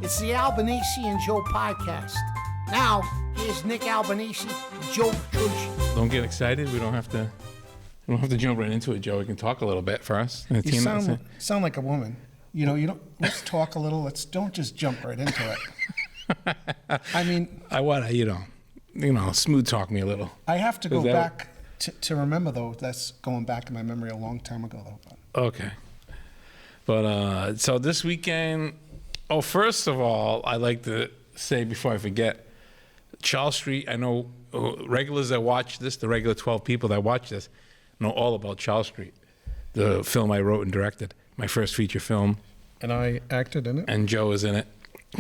It's the Albanese and Joe podcast. Now, here's Nick Albanese, Joe Petrucci. Don't get excited. We don't have to jump right into it, Joe. We can talk a little bit first. You sound like a woman. You know, let's talk a little. Don't just jump right into it. I mean, smooth talk me a little. I have to go back to remember, though. That's going back in my memory a long time ago, though. Okay. But so this weekend, first of all, I like to say before I forget, Charles Street, I know regulars that watch this, the regular 12 people that watch this, know all about Charles Street, the film I wrote and directed, my first feature film. And I acted in it. And Joe is in it,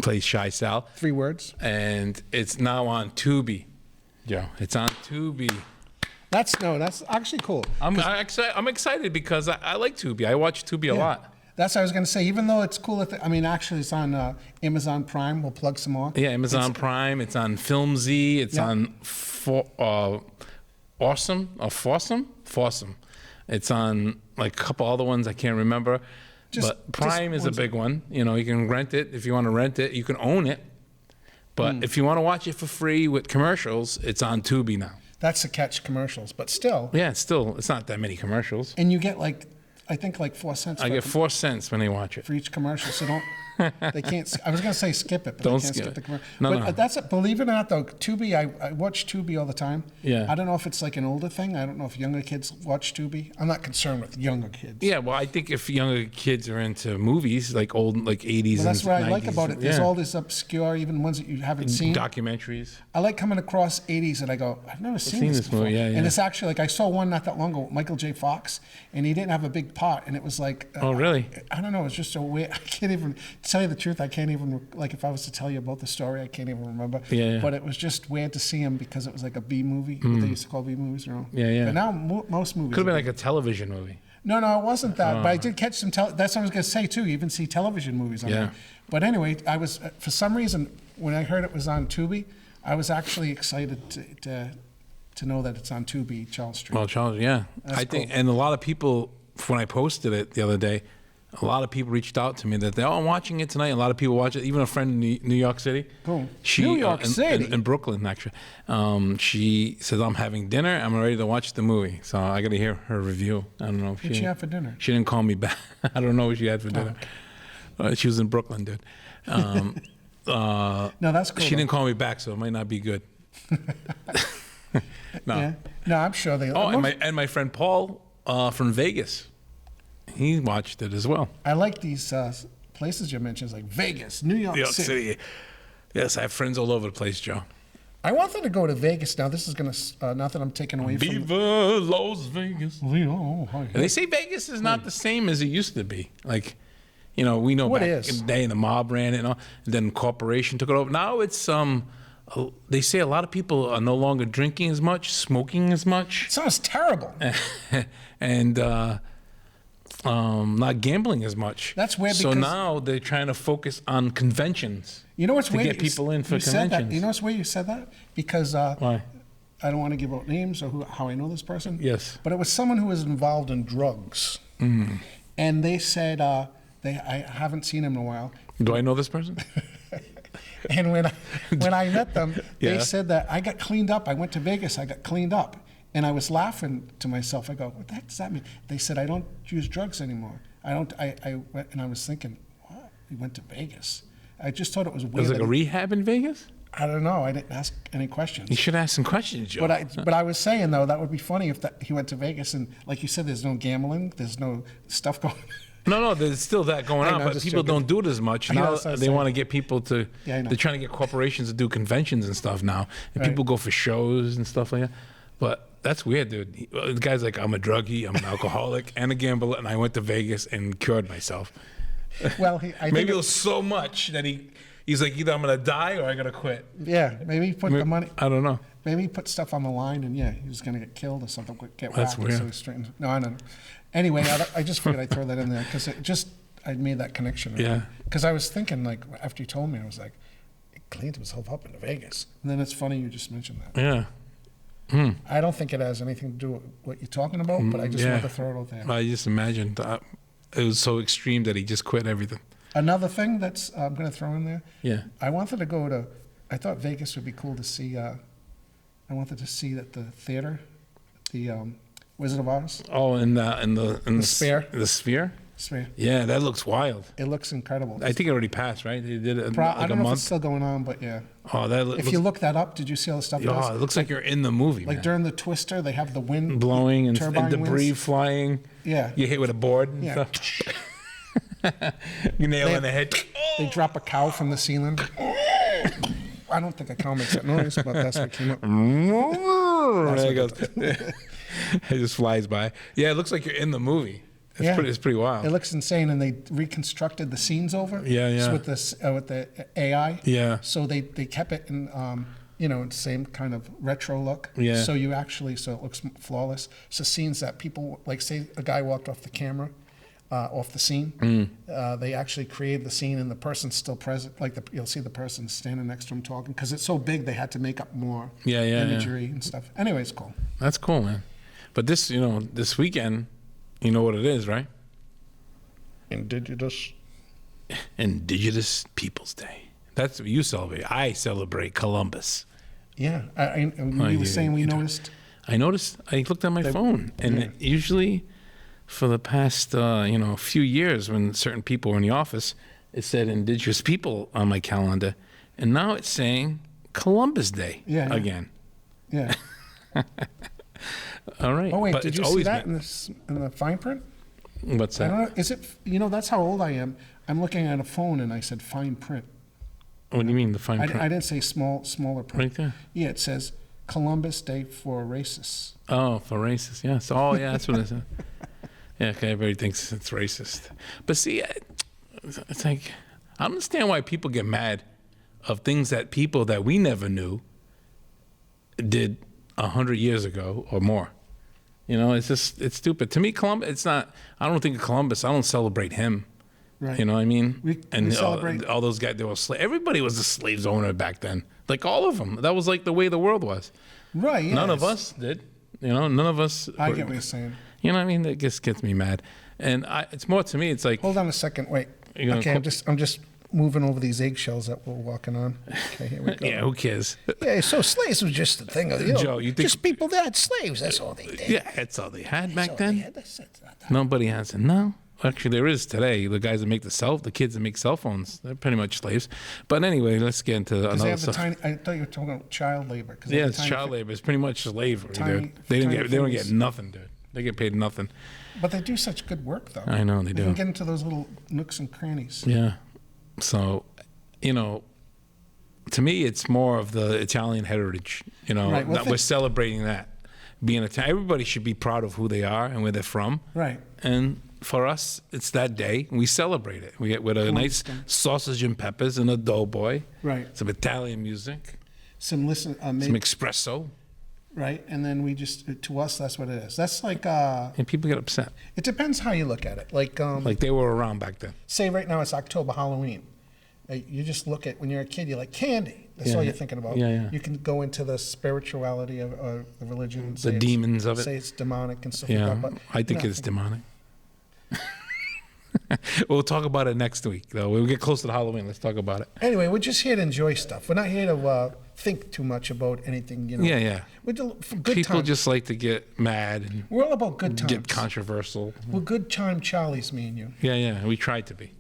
plays Shy Sal. 3 words. And it's now on Tubi, Joe. It's on Tubi. That's actually cool. I'm excited because I like Tubi. I watch Tubi a lot. That's what I was going to say. Even though it's cool, actually it's on Amazon Prime. We'll plug some more. Yeah, Amazon Prime. It's on FilmZ. It's on Fawsome. It's on like a couple other ones I can't remember. But Prime is a big one. You know, you can rent it. If you want to rent it, you can own it. But if you want to watch it for free with commercials, it's on Tubi now. That's the catch, commercials. But still. Yeah, it's not that many commercials. And you get I think 4 cents. I get 4 cents when they watch it. For each commercial. So they can't, I was going to say skip it, but don't they can't skip it. The commercial. No. That's believe it or not, though, Tubi, I watch Tubi all the time. Yeah. I don't know if it's like an older thing. I don't know if younger kids watch Tubi. I'm not concerned with younger kids. Yeah, well, I think if younger kids are into movies, like 80s and 90s. That's what I like about it. There's all this obscure, even ones that you haven't seen. Documentaries. I like coming across 80s and I go, I've never seen this before. Movie, yeah. And it's actually, I saw one not that long ago, Michael J. Fox, and he didn't have a big part, and it was like... oh, really? I don't know. It's just so weird. I can't even, to tell you the truth, I can't even, if I was to tell you about the story, I can't even remember. Yeah. But it was just weird to see him because it was like a B movie. What they used to call B movies, you know? Yeah. But now most movies... Could have been like a television movie. No, it wasn't that. But I did catch some, that's what I was going to say, too. You even see television movies on there. But anyway, I was, for some reason, when I heard it was on Tubi, I was actually excited to know that it's on Tubi, Charles Street. Well, Charles, yeah. That's think, cool. and a lot of people, when I posted it the other day, a lot of people reached out to me that I'm watching it tonight. A lot of people watch it. Even a friend in New York City. Cool. New York City? In Brooklyn, actually. She says, I'm having dinner. I'm ready to watch the movie. So I got to hear her review. I don't know. What'd she have for dinner? She didn't call me back. I don't know what she had for dinner. Okay. She was in Brooklyn, dude. No, that's cool. She didn't call me back, so it might not be good. No. Yeah. No, I'm sure they... and my friend Paul from Vegas, he watched it as well. I like these places you mentioned, like Vegas, New York City. Yes, I have friends all over the place, Joe. I wanted to go to Vegas. Now, this is going to... not that I'm taking away from... Viva Las Vegas. And they say Vegas is not the same as it used to be. Like, we know what back is? in the day, the mob ran it, and then corporation took it over. Now it's... they say a lot of people are no longer drinking as much, smoking as much. It sounds terrible. And not gambling as much. That's weird. So now they're trying to focus on conventions. You know what's to weird? Get people in for conventions. conventions. You know what's weird you said that? Because why? I don't want to give out names or how I know this person. Yes. But it was someone who was involved in drugs. Mm. And they said, I haven't seen him in a while. Do I know this person? And when I met them, Yeah. they said that I got cleaned up. I went to Vegas. I got cleaned up. And I was laughing to myself. I go, what the heck does that mean? They said, I don't use drugs anymore. And I was thinking, what? We went to Vegas. I just thought it was weird. Was it like a rehab in Vegas? I don't know. I didn't ask any questions. You should ask some questions, Joe. But I was saying, though, that would be funny if he went to Vegas and, like you said, there's no gambling. There's no stuff going on. No, there's still that going on, but people don't do it as much. Now they want to get people to, they're trying to get corporations to do conventions and stuff now. And people go for shows and stuff like that. But that's weird, dude. The guy's like, I'm a druggie, I'm an alcoholic, and a gambler, and I went to Vegas and cured myself. Well, maybe it was so much that he's like, either I'm going to die or I got to quit. Yeah, maybe he put the money. I don't know. Maybe he put stuff on the line, and he was going to get killed or something. Get That's whacked, weird. So he straightened. No, I don't know. Anyway, I just figured I'd throw that in there because I made that connection. Yeah. Because I was thinking, like, after you told me, I was like, he cleaned himself up in Vegas. And then it's funny you just mentioned that. Yeah. I don't think it has anything to do with what you're talking about, but I just wanted to throw it out there. I just imagined it was so extreme that he just quit everything. Another thing that's I'm going to throw in there. Yeah. I wanted to go to. I thought Vegas would be cool to see. I wanted to see at the theater, the Wizard of Oz. Oh, in the Sphere. The Sphere. Sphere. Yeah, that looks wild. It looks incredible. I think it already passed, right? They did it I don't know month. if it's still going on, but yeah. Oh, that If you look that up, did you see all the stuff? Oh, it looks like you're in the movie, like man. during the Twister, they have the wind Blowing and turbine debris winds. flying. Yeah. You hit with a board and Yeah. stuff. You nail in the head. They drop a cow from the ceiling. I don't think a cow makes that noise, but that's what came up. There it goes. It just flies by. Yeah, it looks like you're in the movie. It's pretty wild. It looks insane, and they reconstructed the scenes over. Yeah, yeah. With the AI. Yeah. So they kept it in the same kind of retro look. Yeah. So it looks flawless. So scenes that people like, say a guy walked off the camera, off the scene. They actually created the scene, and the person's still present. Like you'll see the person standing next to him talking, because it's so big they had to make up more imagery and stuff. Anyway, it's cool. That's cool, man. But this weekend. You know what it is, right? Indigenous Peoples Day. That's what you celebrate. I celebrate Columbus. Yeah. You were saying we noticed. I noticed. I looked at my phone, and usually, for the past few years, when certain people were in the office, it said Indigenous People on my calendar, and now it's saying Columbus Day again. Yeah. All right. Oh wait, but did you see that in the fine print? What's that? I don't know. Is it? That's how old I am. I'm looking at a phone and I said fine print. What do you mean the fine print? I didn't say smaller print. Right there. Yeah, it says Columbus Day for racists. Oh, for racists. Yeah. So, that's what it said. Yeah. Okay. Everybody thinks it's racist, but see, it's like I understand why people get mad of things that people that we never knew did 100 years ago or more. It's stupid. To me, Columbus, it's not, I don't think of Columbus, I don't celebrate him. Right. You know what I mean? We celebrate. All those guys, they were slaves. Everybody was a slaves owner back then. Like all of them. That was like the way the world was. Right, yes. None of us did. None of us. I get what you're saying. You know what I mean? That just gets me mad. And it's more to me, it's like. Hold on a second, wait. Okay, I'm just moving over these eggshells that we're walking on. Okay, here we go. Yeah, who cares? Yeah, so slaves was just a thing of, Joe, you think just people that had slaves, that's all they did. Yeah, that's all they had back then. That's it. Nobody has it. No. Actually, there is today. The guys that make the kids that make cell phones, they're pretty much slaves. But anyway, let's get into another stuff. I thought you were talking about child labor. Yeah, it's child labor. It's pretty much slavery, dude. They don't get nothing, dude. They get paid nothing. But they do such good work, though. I know they do. They can get into those little nooks and crannies. Yeah. So, to me, it's more of the Italian heritage. Right, well, we're celebrating that. Being Italian, everybody should be proud of who they are and where they're from. Right. And for us, it's that day. We celebrate it. We get with a nice sausage and peppers and a doughboy. Right. Some Italian music. Some some espresso. Right, and then we to us, that's what it is. That's like. And people get upset. It depends how you look at it. Like they were around back then. Say right now it's October, Halloween. You just look at, when you're a kid, you're like, candy. That's all you're thinking about. Yeah. You can go into the spirituality of the religion. And The demons of it. Say it's demonic and stuff Yeah, like that. But I think it's demonic. We'll talk about it next week, though. When we get close to Halloween, let's talk about it. Anyway, we're just here to enjoy stuff. We're not here to think too much about anything, Yeah. We're for good People time. just like to get mad and We're all about good times. get controversial. We're good time Charlies, me and you. Yeah. We try to be.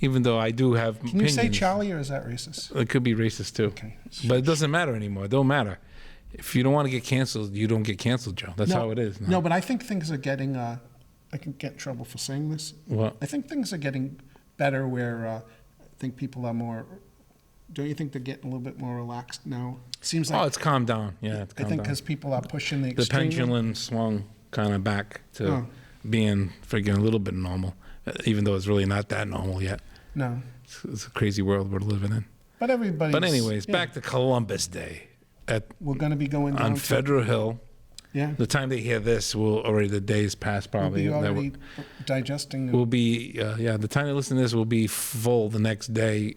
Even though I do have Can opinions. you say Charlie, or is that racist? It could be racist, too. Okay. But it doesn't matter anymore. It don't matter. If you don't want to get canceled, you don't get canceled, Joe. That's how it is. No, but I think things are getting, I can get in trouble for saying this. What? I think things are getting better where I think people are more, don't you think they're getting a little bit more relaxed now? It seems like. Oh, it's calmed down. Yeah, it's I calmed think down. because people are pushing the The extreme. pendulum swung kind of back to being friggin' a little bit normal, even though it's really not that normal yet. No. It's a crazy world we're living in. But everybody's. But anyways, back to Columbus Day we're going to be going down on to- Federal Hill. Yeah. The time they hear this, the days pass probably. We'll be already digesting. We'll be, the time they listen to this, we'll be full the next day,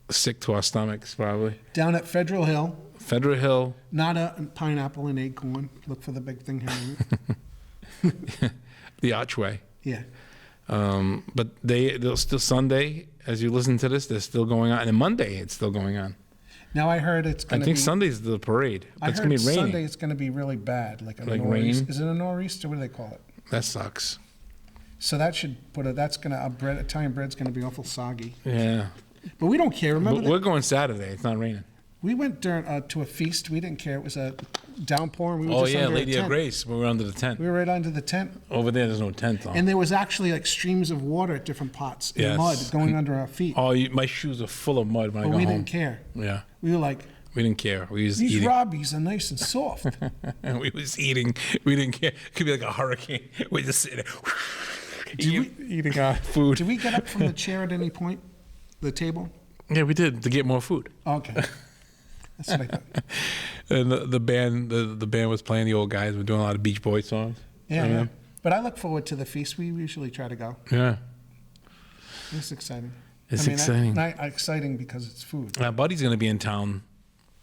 sick to our stomachs probably. Down at Federal Hill. Federal Hill. Not a pineapple and acorn. Look for the big thing here. The Archway. Yeah. But they'll still Sunday, as you listen to this, they're still going on. And Monday, it's still going on. Now I heard it's going I to be... think Sunday's the parade. I It's heard going to be raining. Sunday it's going to be really bad. Like Like nor'easter. rain? Is it a nor'easter? What do they call it? That sucks. So that should that's going to... Italian bread's going to be awful soggy. Yeah. But we don't care. Remember But we're going Saturday. It's not raining. we went during, to a feast. We didn't care. It was a downpour. And we were Oh, just yeah, under a Lady of tent. Grace. We were under the tent. We were right under the tent. Over there's no tent, though. And there was actually like streams of water at different pots in Yes. mud going under our feet. Oh, my shoes are full of mud when I But go we home. didn't care. Yeah. We were like, We didn't care. We was these eating. Robbies are nice and soft. And we was eating. We didn't care. It could be like a hurricane. We just sitting there eating our food. Did we get up from the chair at any point? The table? Yeah, we did to get more food. Okay. That's what I thought. And the band was playing. The old guys were doing a lot of Beach Boys songs. Yeah, You know? yeah. But I look forward to the feast. We usually try to go. Yeah. It's exciting. It's exciting. Not exciting because it's food. My buddy's going to be in town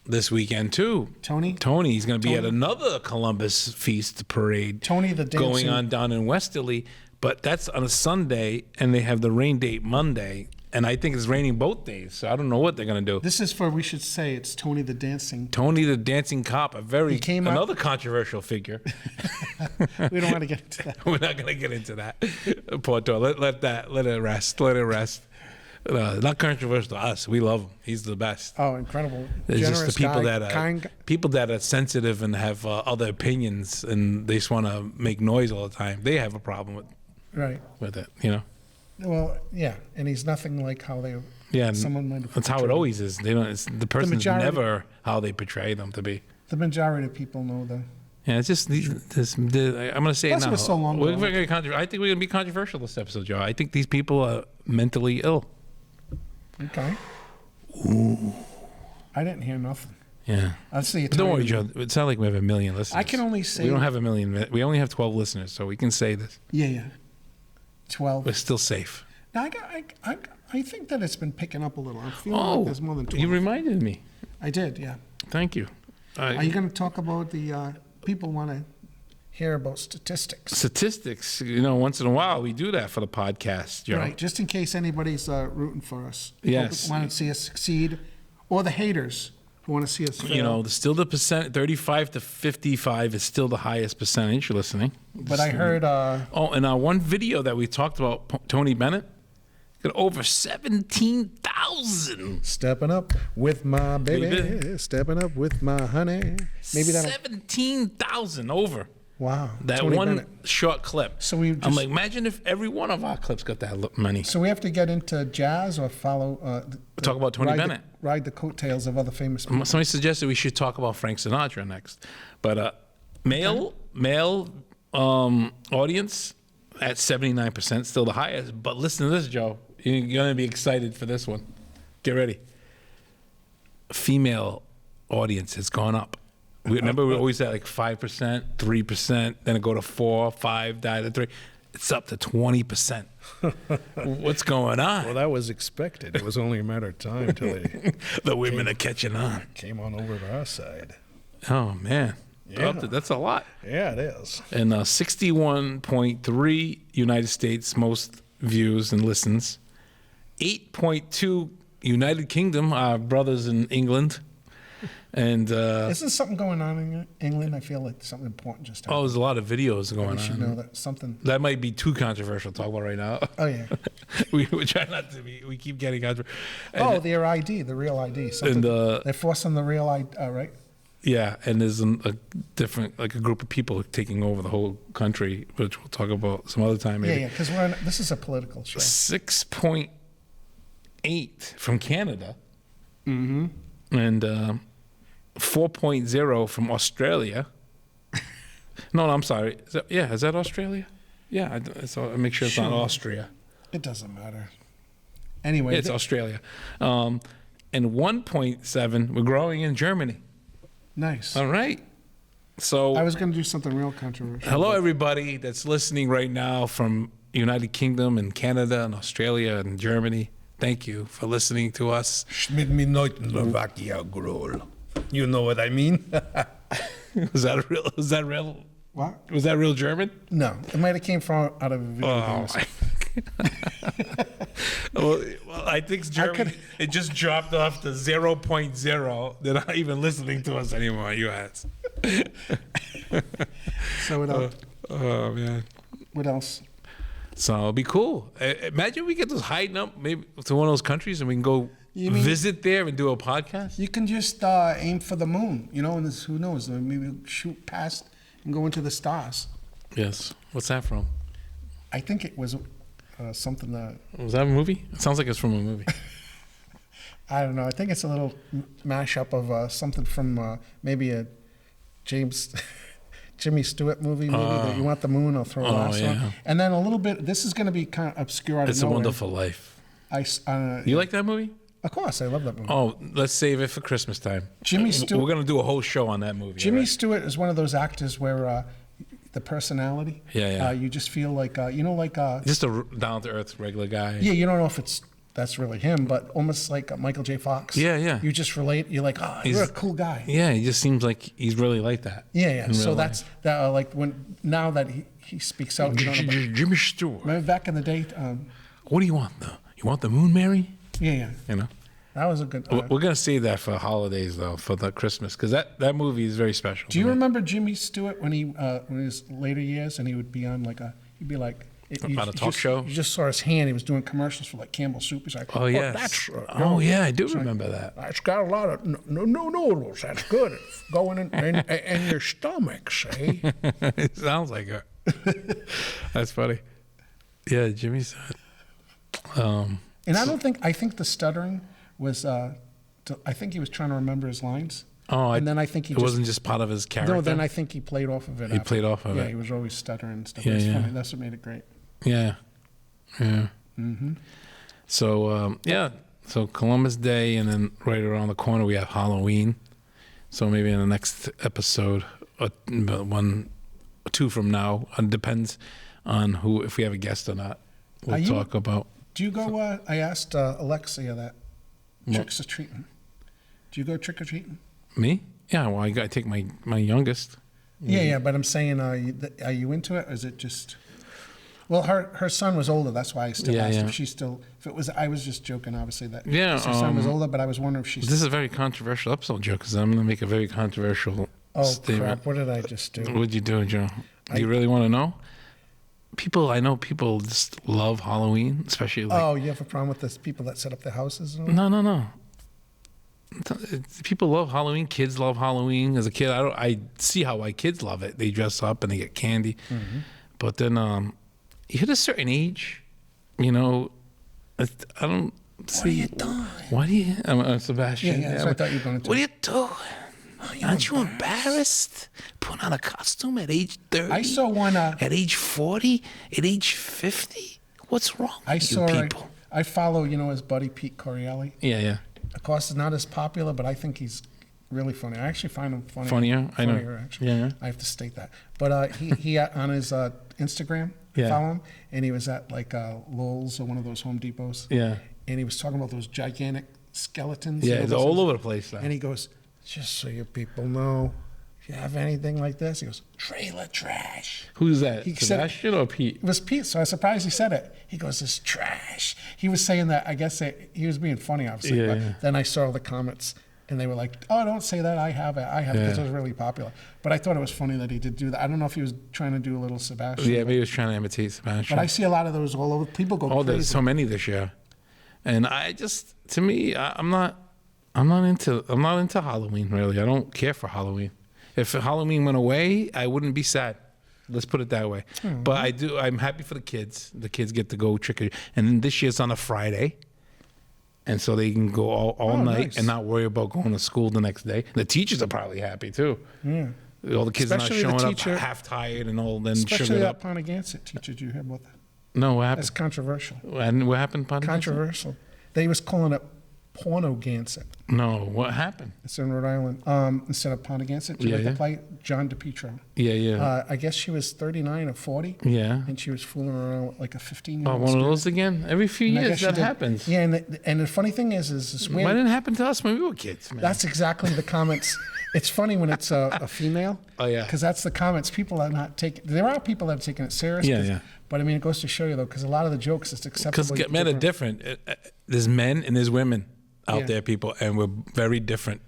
this weekend too. Tony? Tony's going to be at Tony? another Columbus feast parade. Tony the dancing. going on down in Westerly, but that's on a Sunday, and they have the rain date Monday, and I think it's raining both days. So I don't know what they're going to do. This is for, we should say, it's Tony the dancing. Tony the dancing cop, He came up- another controversial figure. We don't want to get into that. We're not going to get into that. Poor Tony. Let it rest. Let it rest. Not controversial to us. We love him. He's the best. Oh, incredible. It's Generous just the people guy, that are kind. people that are sensitive and have other opinions, and they just want to make noise all the time. They have a problem Right. with it, you know. Well, yeah. And he's nothing like how they... Yeah, and Someone might have that's how it portrayed. always is. They don't. It's, the person's majority- never how they portray them to be. The majority of people know the... Yeah, it's just I'm going to say Plus it it now. was so long We're ago. very I think we're going to be controversial this episode, Joe. I think these people are mentally ill. Okay. I didn't hear nothing. Yeah. I'll see you. But don't worry, Joe. It's not like we have a million listeners. I can only say... We don't have a million. We only have 12 listeners, so we can say this. Yeah, yeah. 12. We're still safe. Now, I think that it's been picking up a little. I'm feeling like there's more than 12. You reminded me. I did, yeah. Thank you. Are you going to talk about the... people want to hear about statistics. Statistics, once in a while we do that for the podcast, Joe. Right, just in case anybody's rooting for us. Yes. Want to see us succeed, or the haters who want to see us fail. Still the percent, 35 to 55 is still the highest percentage listening. But I heard... and one video that we talked about, Tony Bennett, got over 17,000. Stepping up with my baby, Baby. stepping up with my honey. Maybe that... 17,000 over. Wow. That Tony one Bennett. short clip. So we I'm just- like, imagine if every one of our clips got that many. So we have to get into jazz or follow... Talk about Tony ride Bennett. Ride the coattails of other famous people. Somebody suggested we should talk about Frank Sinatra next. But male audience at 79%, still the highest. But listen to this, Joe. You're going to be excited for this one. Get ready. Female audience has gone up. Remember, we always had like 5%, 3%, then it go to 4, 5, died to 3. It's up to 20%. What's going on? Well, that was expected. It was only a matter of time till they The women are catching on. came on over to our side. Oh, man. Yeah. That's a lot. Yeah, it is. And 61.3 United States, most views and listens. 8.2 United Kingdom, our brothers in England. And, Isn't something going on in England? I feel like something important just happened. there's a lot of videos going We should on. know that something... That might be too controversial to talk about right now. Oh, yeah. we try not to be. We keep getting controversial. Oh, their ID, the real ID. Something, they're forcing the real ID, right? Yeah, and there's a different, like a group of people taking over the whole country, which we'll talk about some other time maybe. Yeah, because this is a political show. 6.8 from Canada. Mm-hmm. And 4.0 from Australia. No, I'm sorry. Is that Australia? Yeah, I make sure it's not Austria. It doesn't matter. Anyway, It's Australia. And 1.7, we're growing in Germany. nice. All right. So I was going to do something real controversial. hello, everybody that's listening right now from United Kingdom and Canada and Australia and Germany. Thank you for listening to us. Schmidt me not in Slovakia, Grol. You know what I mean? Was that real? Was that real? What? Was that real German? No, it might have came from out of a video game. Oh, or something. well, I think Germany, it just dropped off to 0.0. They're not even listening to us anymore, U.S. So what else? Oh, man. What else? So it'll be cool. Imagine we get those hiding up maybe to one of those countries and we can go visit there and do a podcast. You can just aim for the moon, and who knows? Maybe we'll shoot past and go into the stars. Yes. What's that from? I think it was something that... Was that a movie? It sounds like it's from a movie. I don't know. I think it's a little mashup of something from maybe a Jimmy Stewart movie, that you want the moon, I'll throw a lasso on. And then a little bit, this is going to be kind of obscure out of It's nowhere. a Wonderful Life. You like that movie? Of course, I love that movie. Oh, let's save it for Christmas time. Jimmy Stewart. We're going to do a whole show on that movie. Jimmy Stewart is one of those actors where the personality, you just feel like, just a down-to-earth regular guy. Yeah, you don't know if that's really him, but almost like Michael J. Fox. Yeah, yeah. You just relate. You're like, you're a cool guy. Yeah, he just seems like he's really like that. Yeah, yeah. So that's that. Like now that he speaks out. Jimmy Stewart. Remember back in the day. What do you want though? You want the moon, Mary? Yeah, yeah. That was a good. We're gonna save that for holidays though, for the Christmas, because that movie is very special. Do you remember Jimmy Stewart when he in his later years and he would be on he'd be like. On a talk show? You just saw his hand. He was doing commercials for like Campbell Soup. He's like, oh, yeah. I do remember that. It's got a lot of no noodles. That's good. It's going in your stomach, see? It sounds like it. That's funny. Yeah, Jimmy said. And I think the stuttering was, I think he was trying to remember his lines. Oh, and then I think it wasn't just part of his character? No, then I think he played off of it. He played off of it. Yeah, he was always stuttering and stuff. It was funny. That's what made it great. Yeah. Yeah. Mm-hmm. So, so Columbus Day, and then right around the corner we have Halloween. So maybe in the next episode, one or two from now, it depends on if we have a guest or not. We'll talk about. Do you go, I asked Alexia that, tricks or treating. Do you go trick-or-treating? Me? Yeah, well, I got to take my youngest. Yeah, but I'm saying, are you into it, or is it just... Well, her son was older. That's why I still asked if she's still... I was just joking, obviously, that her son was older, but I was wondering if she's... This is a very controversial episode, Joe, because I'm going to make a very controversial statement. Crap. What did I just do? What did you do, Joe? Do you really want to know? I know people just love Halloween, especially like... you have a problem with the people that set up their houses? No. People love Halloween. Kids love Halloween. As a kid, I see how kids love it. They dress up and they get candy. Mm-hmm. But then you hit a certain age, I don't see. What are you doing? I'm Sebastian. Yeah, that's what I thought you were going to do. What are you doing? Aren't you embarrassed? Putting on a costume at age 30? I saw one. At age 40? At age 50? What's wrong with you people? I follow, his buddy Pete Corielli. Yeah. Of course, it's not as popular, but I think he's really funny. I actually find him funnier. I know. Actually. Yeah. I have to state that. But he on his Instagram, follow him, and he was at like Lowe's or one of those Home Depots. Yeah. And he was talking about those gigantic skeletons. Yeah, it's all over the place now. And he goes, just so you people know, if you have anything like this, he goes, trailer trash. Who's that? Sebastian or Pete? It was Pete, so I was surprised he said it. He goes, it's trash. He was saying that, I guess he was being funny, obviously. But then I saw the comments, and they were like, oh, don't say that. I have it, because it was really popular. But I thought it was funny that he did do that. I don't know if he was trying to do a little Sebastian. Yeah, maybe he was trying to imitate Sebastian. But I see a lot of those all over. People go crazy. Oh, there's so many this year. And to me, I'm not into Halloween, really. I don't care for Halloween. If Halloween went away, I wouldn't be sad. Let's put it that way. Mm-hmm. But I'm happy for the kids. The kids get to go trick or treat. And then this year's on a Friday. And so they can go all night and not worry about going to school the next day. The teachers are probably happy too. Yeah. All the kids Especially not showing up half tired and all then especially sugared up. Especially that Pontigansett teacher. Did you hear about that? No, what happened? That's controversial. And what happened, Pontigansett? Controversial. They was calling it Pornogansett. No, what happened? It's in Rhode Island. Instead of Pontigansett, she had to play John DePietro. Yeah. I guess she was 39 or 40. Yeah. And she was fooling around with like a 15-year-old. Oh, one of those again? Every few years that happens. Yeah, and the funny thing is this Why didn't it happen to us when we were kids, man? That's exactly the comments It's funny when it's a female. Oh, yeah. Because that's the comments. People are not taking. There are people that are taking it serious. Yeah, yeah. But I mean, it goes to show you though, because a lot of the jokes it's acceptable. Because men are different. There's men and there's women out there, people, and we're very different.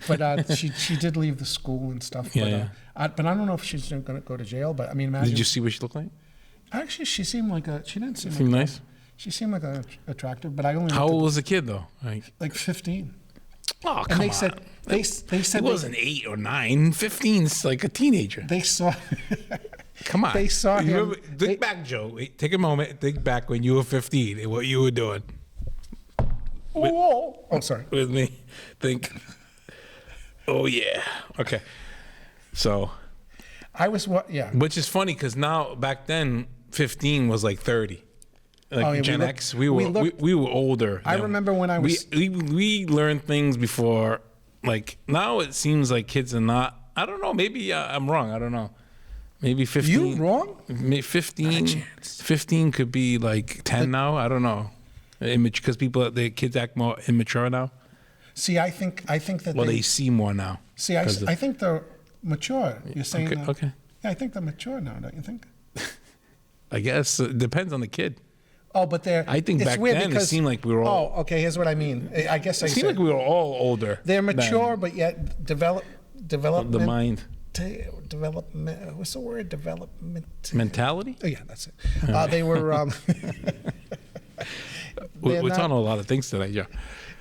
But she did leave the school and stuff. Yeah, but I don't know if she's going to go to jail. But I mean, imagine. Did you see what she looked like? Actually, she seemed like a. She didn't seem. Seemed like nice. She seemed like attractive, but I only. How old was the kid though? Like 15. Oh, And come they on. said they said He wasn't 8 or 9. 15's like a teenager. they saw. Come on. They saw You him. remember- think back, Joe. Take a moment. Think back when you were 15 and what you were doing Oh, sorry. with me. Think. Oh yeah. Okay. So, I was what? Yeah. which is funny because now back then 15 was like 30. Like Oh, yeah, Gen we looked- X, we we were looked- we were older. I than- remember when I was- we learned things before. Like now, it seems like kids are not. I don't know. Maybe I'm wrong. I don't know. Maybe 15. You wrong? 15 could be like 10 now. I don't know. Because the kids act more immature now. See, I think that Well, they see more now. see. I think they're mature. You're saying Okay, that? okay. Yeah, I think they're mature now. Don't you think? I guess it depends on the kid. Oh, but they're. I think it's back weird then it because, seemed like we were all. Oh, okay. Here's what I mean. I guess I It seemed said like we were all older. they're mature, then. but yet development. The mind Development. What's the word? Development. mentality. Oh, yeah, that's it. They were. We're not- talking a lot of things today, Joe.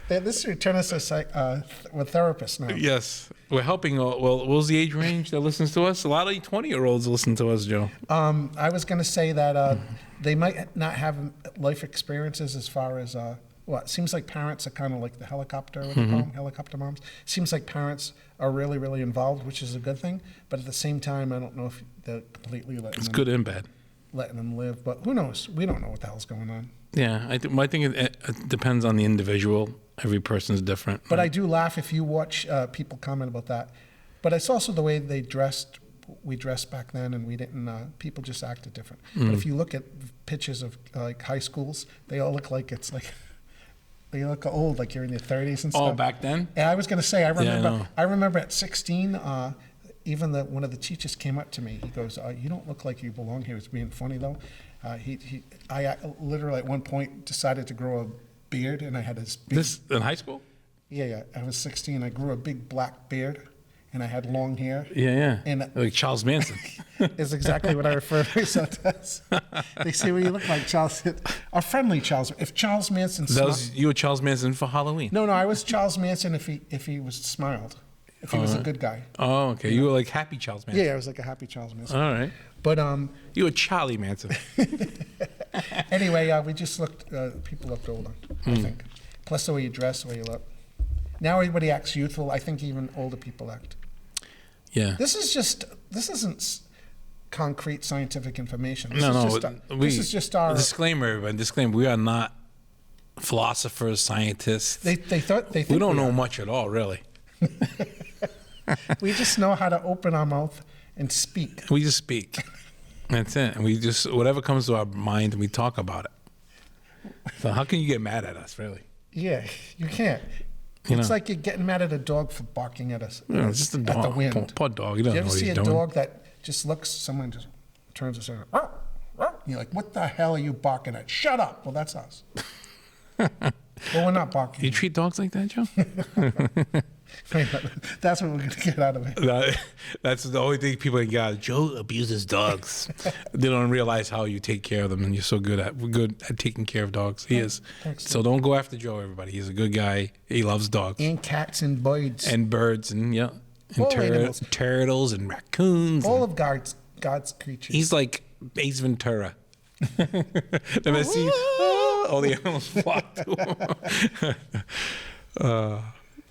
This should turn us a therapist now. Yes, we're helping. Well, what's the age range that listens to us? A lot of 20-year-olds listen to us, Joe. I was going to say that they might not have life experiences as far as well. It seems like parents are kind of like the helicopter. What do you call them? Helicopter moms. Seems like parents are really, really involved, which is a good thing. But at the same time, I don't know if they're completely It's good and bad. letting them live. But who knows? We don't know what the hell's going on. Yeah, I think it depends on the individual. Every person's different. But I do laugh if you watch people comment about that. But it's also the way they dressed. We dressed back then, and we didn't. People just acted different. But if you look at pictures of like high schools, they all look like it's like they look old, like you're in your 30s and stuff. Oh, back then? And I was going to say, I know. remember at 16, even one of the teachers came up to me. He goes, "You don't look like you belong here." He was being funny though. I literally at one point decided to grow a beard, and I had this big. This in high school? Yeah. I was 16. I grew a big black beard, and I had long hair. Yeah. And Like Charles Manson. is exactly what I refer to myself as. They say, "Well, you look like Charles, a friendly Charles." If Charles Manson, You were Charles Manson for Halloween. no, I was Charles Manson if he was smiled, if he was a good guy. Oh, okay. You were like happy Charles Manson. Yeah, I was like a happy Charles Manson. All right. But You were Charlie Manson. anyway, we just looked. People looked older, I think. Plus the way you dress, the way you look. Now everybody acts youthful. I think even older people act. Yeah. This isn't concrete scientific information. This No, this is just our. disclaimer, everybody. Disclaimer: we are not philosophers, scientists. They think we don't know are. much at all, really. We just know how to open our mouth and speak. We just speak. That's it. And we just whatever comes to our mind, we talk about it. So how can you get mad at us, really? Yeah, you can't. It's like you're getting mad at a dog for barking at us. It's just a at dog. the wind. Poor dog. You don't You know ever what see he's a doing. dog that just looks? Someone just turns to say, "Ruh, ruh." You're like, "What the hell are you barking at? Shut up!" Well, that's us. Well, we're not barking. You treat dogs like that, Joe? That's what we're gonna get out of it. That's the only thing people got. Joe abuses dogs. They don't realize how you take care of them, and you're so good at taking care of dogs. He is. Thanks, So don't go after Joe, everybody. He's a good guy. He loves dogs And cats and birds. and birds and and All animals. turtles and raccoons. All of God's creatures. He's like Ace Ventura. Never see all the animals flock to him.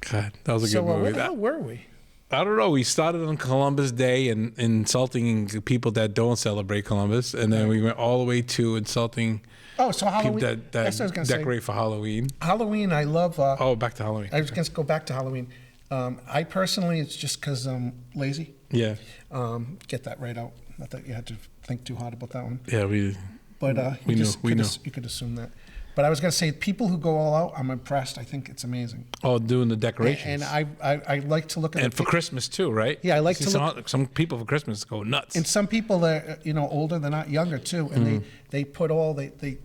God, that was a so good where movie. the hell were we? I don't know. We started on Columbus Day and insulting people that don't celebrate Columbus, and then we went all the way to insulting Oh, so Halloween. people that That's what I was gonna say. decorate for Halloween. Halloween, I love. Oh, back to Halloween. I was going to go back to Halloween. I personally, it's just because I'm lazy. Yeah, Get that right out. Not that you had to think too hard about that one. yeah. But We you knew, just we could knew. You could assume that. But I was going to say, people who go all out, I'm impressed. I think it's amazing. Oh, doing the decorations. And I like to look at And for Christmas too, right? Yeah, I like See, to some people for Christmas go nuts. And some people that older, they're not younger too, and they put all they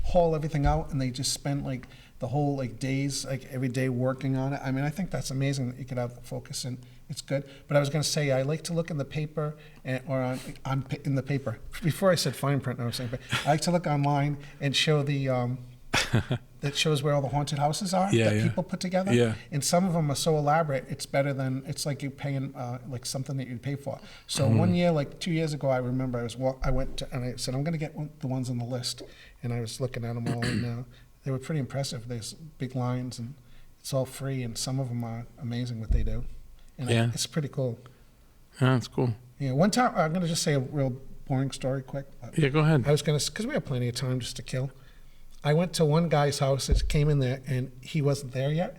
haul everything out, and they just spend like the whole like days, like every day working on it. I mean, I think that's amazing that you could have the focus, and it's good. But I was going to say, I like to look in the paper or in the paper. Before I said fine print, I was saying, but I like to look online and show the that shows where all the haunted houses are that people put together. Yeah. And some of them are so elaborate, it's better than, it's like you're paying like something that you'd pay for. So one year, like 2 years ago, I remember I went to, and I said, I'm going to get the ones on the list. And I was looking at them all, and they were pretty impressive. There's big lines, and it's all free, and some of them are amazing what they do. And it's pretty cool. Yeah, that's cool. Yeah, one time, I'm going to just say a real boring story quick. Yeah, go ahead. I was going to, because we have plenty of time just to kill. I went to one guy's house, that came in there, and he wasn't there yet.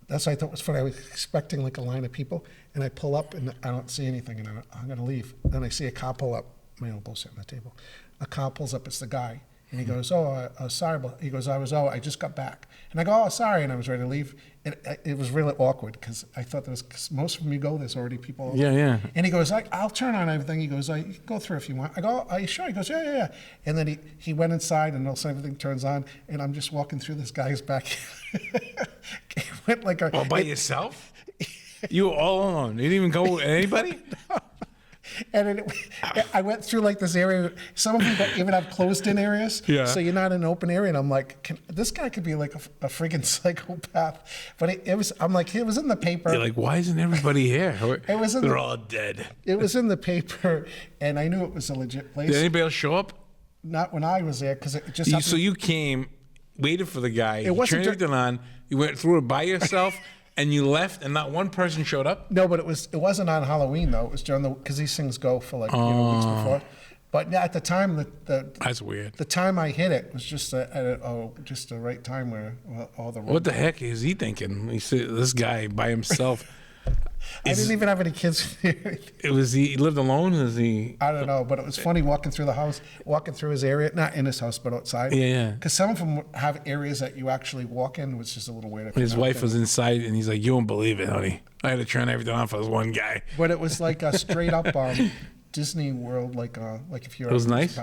That's what I thought was funny. I was expecting like a line of people, and I pull up, and I don't see anything, and I'm going to leave. Then I see a car pull up. My elbow sitting on the table. A car pulls up, it's the guy. And he goes, sorry, but he goes, I just got back. And I go, oh, sorry, and I was ready to leave. It was really awkward, because I thought there was, cause most of them you go, there's already people. Yeah. And he goes, I'll turn on everything. He goes, you can go through if you want. I go, are you sure? He goes, yeah. And then he went inside, and all of a sudden everything turns on, and I'm just walking through this guy's back. He went like a... All by yourself? You were all alone? You didn't even go with anybody? No. And I went through like this area. Some of them even have closed-in areas, so you're not in an open area. And I'm like, this guy could be like a freaking psychopath. But it was. I'm like, it was in the paper. You're like, why isn't everybody here? They're all dead. It was in the paper, and I knew it was a legit place. Did anybody else show up? Not when I was there, because it just. So you came, waited for the guy. It wasn't turned everything on. You went through it by yourself. And you left, and not one person showed up? No, but it wasn't on Halloween, though. It was during because these things go for like weeks before. But at the time, that's weird. The time I hit it was just just the right time where all the. What the heck is he thinking? He said, this guy by himself. I didn't even have any kids. He lived alone? Is he? I don't know, but it was funny walking through the house, walking through his area, not in his house, but outside. Yeah. Because some of them have areas that you actually walk in, which is a little weird. His wife was inside, and he's like, you won't believe it, honey. I had to turn everything on for this one guy. But it was like a straight up Disney World, like if you're. It was nice?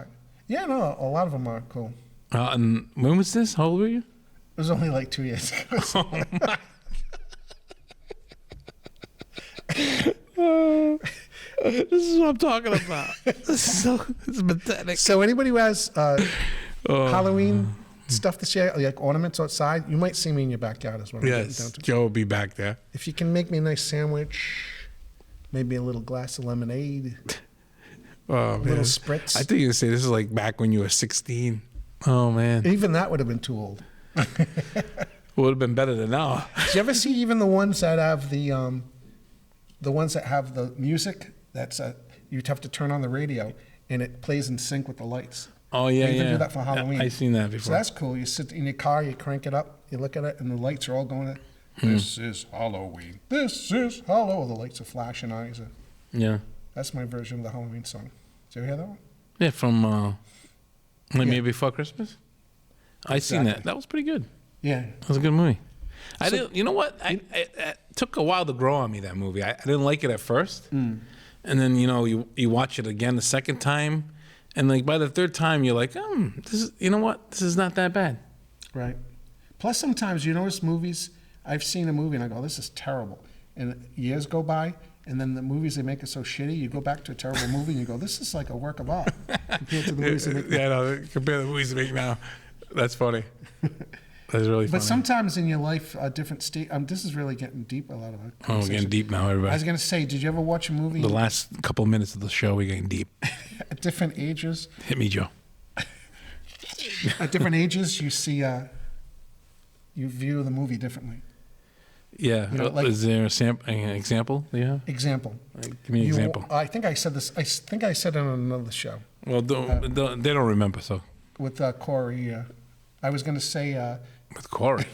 Yeah, no, a lot of them are cool. And when was this? How old were you? It was only like 2 years ago. Oh, my. This is what I'm talking about. It's pathetic. So anybody who has Halloween stuff to share, like ornaments outside, you might see me in your backyard as well. Yes, Joe will be back there. If you can make me a nice sandwich, maybe a little glass of lemonade, a little spritz. I think you say this is like back when you were 16. Oh, man. Even that would have been too old. Would have been better than now. Did you ever see even the ones that have the ones that have the music that's you'd have to turn on the radio and it plays in sync with the lights? Oh, yeah, you even do that for Halloween. I've seen that before. So that's cool. You sit in your car, you crank it up, you look at it, and the lights are all going, this is Halloween. This is Halloween. The lights are flashing eyes. Yeah. That's my version of the Halloween song. Did you hear that one? Yeah, from Maybe Before Christmas. I seen that. That was pretty good. Yeah. That was a good movie. I didn't. You know what? It took a while to grow on me, that movie. I didn't like it at first, and then you watch it again the second time, and like by the third time you're like, this is, you know what? This is not that bad. Right. Plus, sometimes you notice movies. I've seen a movie and I go, this is terrible, and years go by, and then the movies they make it so shitty. You go back to a terrible movie and you go, this is like a work of art compared to the movies they make. Yeah, no, compare the movies they make now. That's funny. That's really funny. But sometimes in your life, a different state. This is really getting deep. A lot of it. Oh, we're getting deep now, everybody. I was going to say, did you ever watch a movie? The last couple of minutes of the show, we're getting deep. At different ages. Hit me, Joe. At different ages, you see, you view the movie differently. Yeah. Is there an example? Yeah. Example. Give me an example. I think I said this. I think I said it on another show. Well, they don't remember, so. With Corey, I was going to say. With Corey.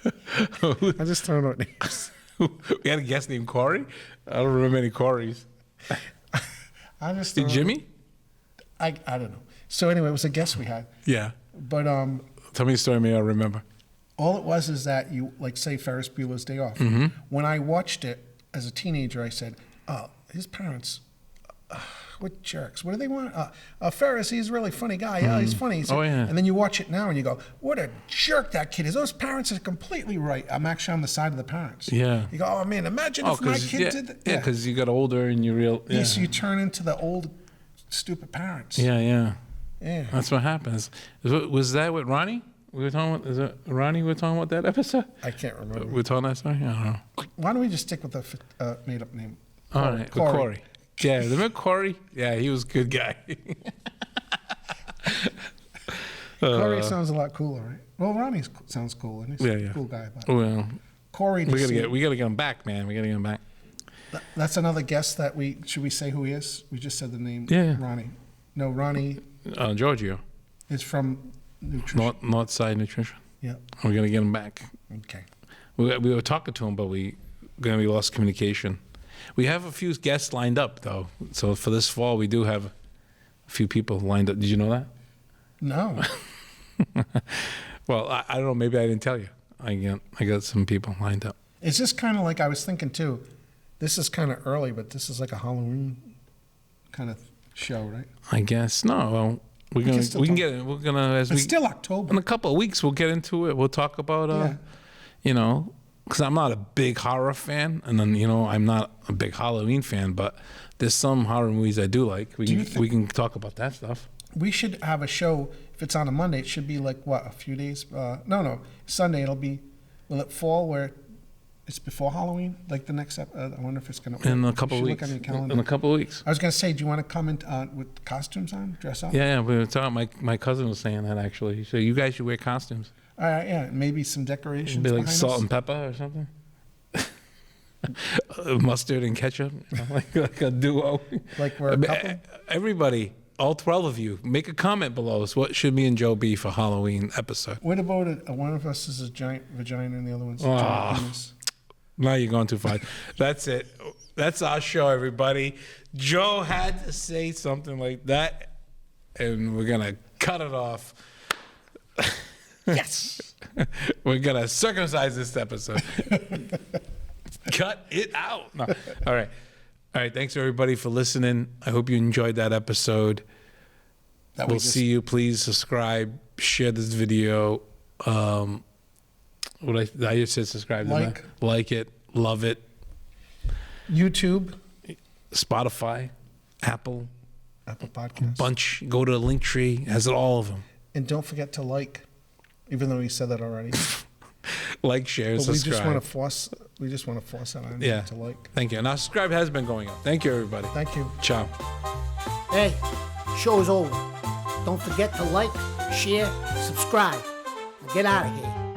I just throwing out names. We had a guest named Corey. I don't remember any Corys. I just. Did Jimmy? I don't know. So anyway, it was a guest we had. Yeah. But Tell me a story, maybe I'll remember. all it was is that you, like, say Ferris Bueller's Day Off. Mm-hmm. When I watched it as a teenager, I said, "Oh, his parents, what jerks? What do they want? Ferris, he's a really funny guy. Yeah, he's funny." Oh, yeah. And then you watch it now and you go, "What a jerk that kid is." Those parents are completely right. I'm actually on the side of the parents. Yeah. You go, "Oh man, imagine if my kid did that." Yeah, because you got older and you real. Yeah. So you turn into the old, stupid parents. Yeah. Yeah. That's what happens. Was that with Ronnie? We were talking about, is it Ronnie we were talking about that episode? I can't remember. We were talking that story? I don't know. Why don't we just stick with the made-up name? All right, Corey. Yeah, remember Corey? Yeah, he was a good guy. Corey sounds a lot cooler, right? Well, Ronnie sounds cool, and he's a cool guy. But Well, Corey, we gotta get him back, man. We gotta get him back. That's another guest that should we say who he is? We just said the name. Yeah. Ronnie. No, Ronnie Giorgio. is from nutrition. Northside Nutrition. Yeah. We're gonna get him back. Okay. We were talking to him, but we lost communication. We have a few guests lined up though. So for this fall, we do have a few people lined up. Did you know that? No. Well, I don't know. Maybe I didn't tell you. I got some people lined up. It's just kind of like I was thinking too. This is kind of early, but this is like a Halloween kind of show, right? I guess no. Well, we're gonna It's still October. in a couple of weeks we'll get into it. We'll talk about because I'm not a big horror fan, and then I'm not a big Halloween fan, but there's some horror movies I do like. We can talk about that stuff. We should have a show. If it's on a Monday, it should be like what, a few days? No, Sunday. It'll be. Will it fall where it's before Halloween? Like the next. I wonder if it's gonna. In a couple of weeks. Look on your calendar. In a couple of weeks. I was gonna say, do you want to come in with costumes on, dress up? Yeah. We were talking. My cousin was saying that actually. So you guys should wear costumes. Yeah, maybe some decorations. Be like behind salt us. and pepper or something. Mustard and ketchup, like a duo. Like we're a couple. Everybody, all 12 of you, make a comment below us. What should me and Joe be for Halloween episode? What about one of us is a giant vagina and the other one's a giant penis? Now you're going too far. That's it. That's our show, everybody. Joe had to say something like that, and we're gonna cut it off. Yes. We're gonna circumcise this episode. Cut it out. No. All right. Thanks everybody for listening. I hope you enjoyed that episode. We'll see you. Please subscribe, share this video. I just said subscribe. Like it, love it. YouTube, Spotify, Apple Podcasts. Bunch. Go to the link tree. Has it all of them. And don't forget to like, even though we said that already. Like, share, But subscribe. we just want to force it on you Yeah. to like. Thank you. Now subscribe has been going up. Thank you, everybody. Thank you. Ciao. Hey, show's over. Don't forget to like, share, subscribe. Now get out of here.